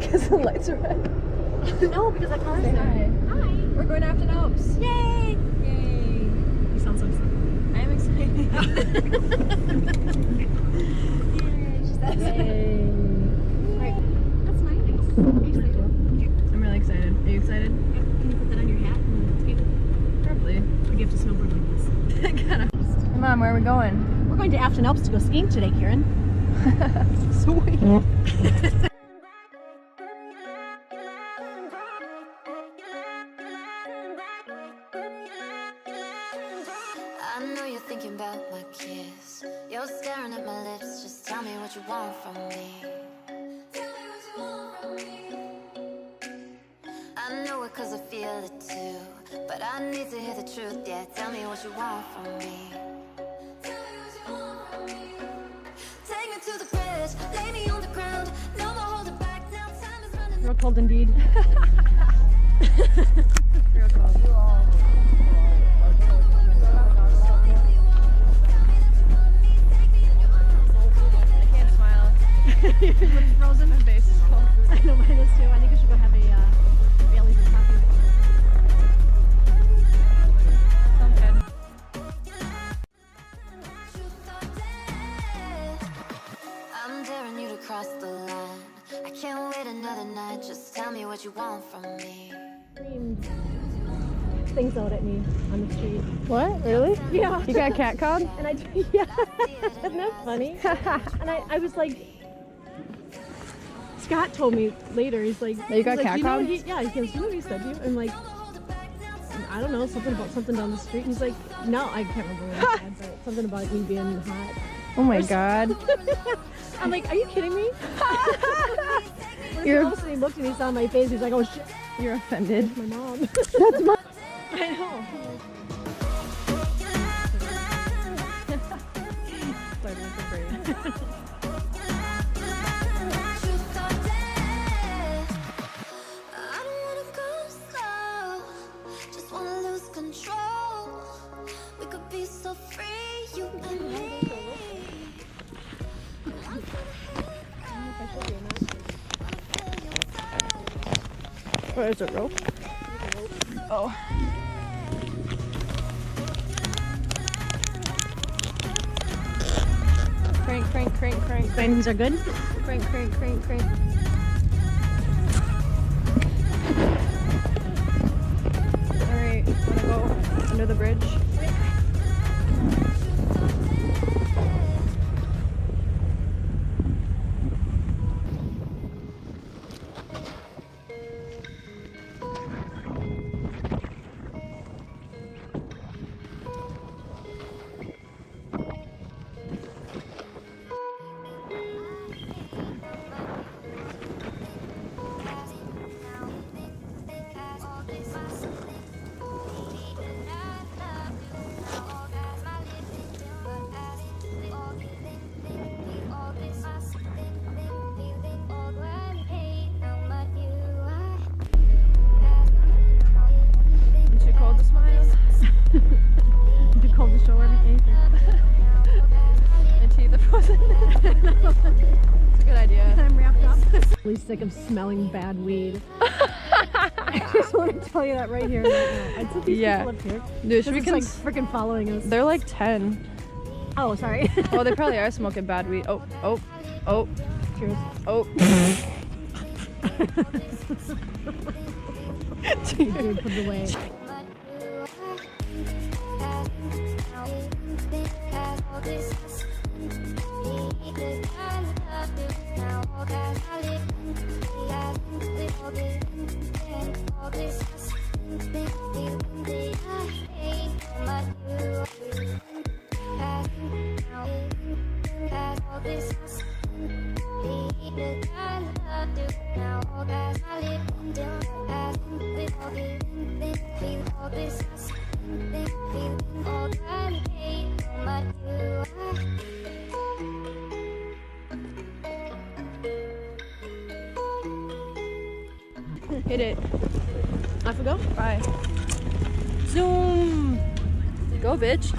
Because the lights are red. No, because I can't say hi. Hi. We're going to Afton Alps. Yay! Yay. You sound so excited. I am excited. Yay. Right. That's nice. Are you excited? I'm really excited. Are you excited? Can you put that on your hat and skate with it? Probably. Or do you have to snowboard like this? Mom, where are we going? We're going to Afton Alps to go skiing today, Karen. Sweet. I know you're thinking about my kiss. You're staring at my lips. Just tell me what you want from me. Tell me what you want from me. I know it 'cause I feel it too. But I need to hear the truth, yeah. Tell me what you want from me. Tell me what you want from me. Take me to the bridge, lay me on the ground. No more holding back, now time is running. Real cold indeed. Real cold. Your lips frozen. My face is cold. I know mine is too. I think we should go have a Bailey's and coffee. Sounds good. I'm daring you to cross the line. I can't wait another night. Just tell me what you want from me. Screamed things out at me on the street. What? Really? Yeah. You got catcalled? And I, yeah, isn't that funny? And I was like, Scott told me later, he's like, You got he's like, catcalled? Yeah, he goes, you know what he said to you? I'm like, I don't know, something about something down the street. And he's like, no, I can't remember what he said, but something about me being hot. Oh my god. I'm like, are you kidding me? You're- He looked and he saw my face, he's like, oh shit, You're offended. my mom. That's my. I know. Started with the brain. I don't wanna go slow, just wanna lose control. We could be so free, you and me. What is it, rope? Oh. Crank, crank, crank, crank. Things are good. Crank, crank, crank, crank. Alright, wanna go under the bridge? Too cold to smile? Too cold to show everything. And teeth are frozen. It's a good idea. I'm wrapped up. Really sick of smelling bad weed. I just want to tell you that right here, right now. I took these Yeah. people up here. Dude, should we It's like freaking following us. They're like 10. Oh, sorry. Oh, they probably are smoking bad weed. Oh, oh, oh, Cheers. oh. Dude, put it away. Hit it. Off we go? Bye. Zoom. Go, bitch.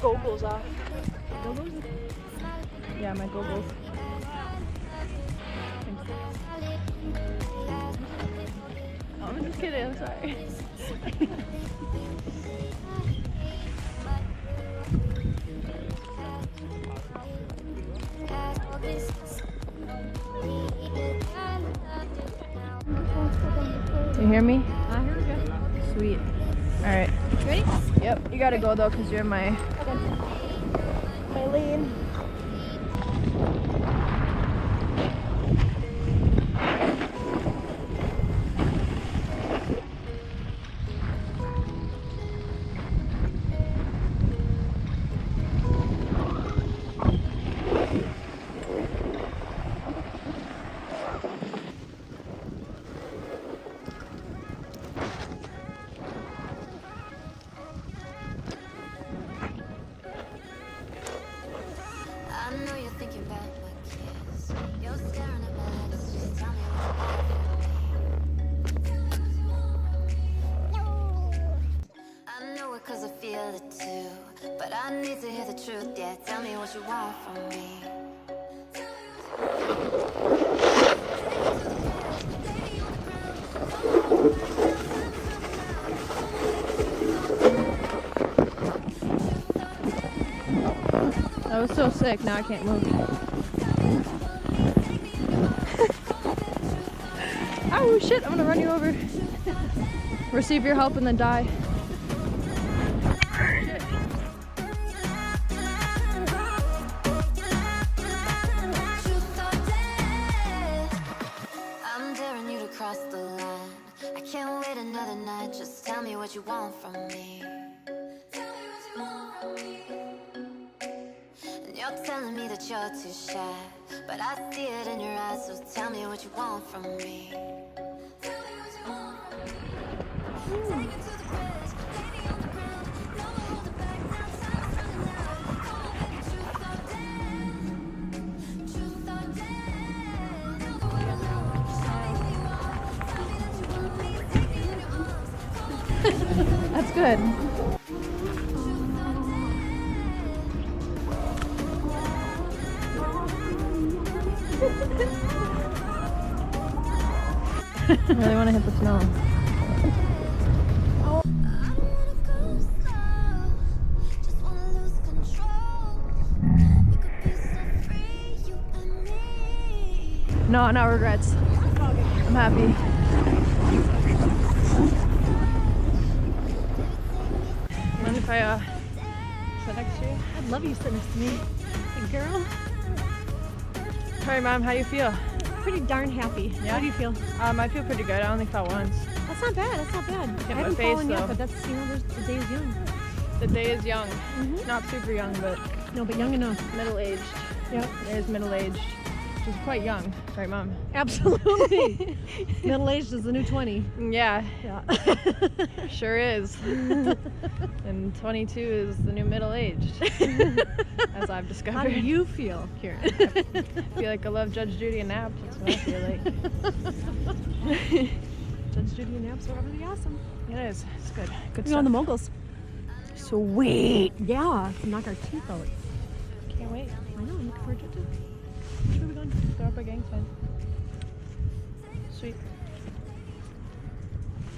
goggles off. Goggles? Yeah, my goggles. Oh, I'm just kidding, I'm sorry. You hear me? I heard you. Sweet. Alright. Ready? Yep, you gotta go though because you're my lane. I know you're thinking about my kiss. You're staring at my legs. Just tell me what you want from me. I know it 'cause I feel it too, but I need to hear the truth. Yeah, tell me what you want from me. That was so sick, now I can't move. Oh shit, I'm gonna run you over. Receive your help and then die. I'm daring you to cross the line. I can't wait another night. Just tell me what you want from me. And you're telling me that you're too shy, but I see it in your eyes. So tell me what you want from me. That's good. I really want to hit the snow. No, no regrets. I'm happy. Mind if I sit next to you? I'd love you sitting next to me. Hey, girl. Alright, Mom, how you feel? Pretty darn happy. Yeah? How do you feel? I feel pretty good. I only fell once. That's not bad. That's not bad. Hit I my haven't face, fallen yet, though. but that's, you know, the day is young. The day is young. Not super young, but No, but young enough. middle-aged. Yep. It is middle-aged. Which is quite young. Right, Mom? Absolutely. Middle-aged is the new 20. Yeah, Yeah. sure is. And 22 is the new middle-aged, as I've discovered. How do you feel, Kieran? I feel like I love Judge Judy and Naps. That's what I feel like. Judge Judy and Naps are really awesome. It is. It's good. Good We go on stuff. the moguls. Sweet. Yeah, to knock our teeth out. Can't wait. I know, I'm looking forward to it too. Where are we going? Throw up a gang sign. Sweet.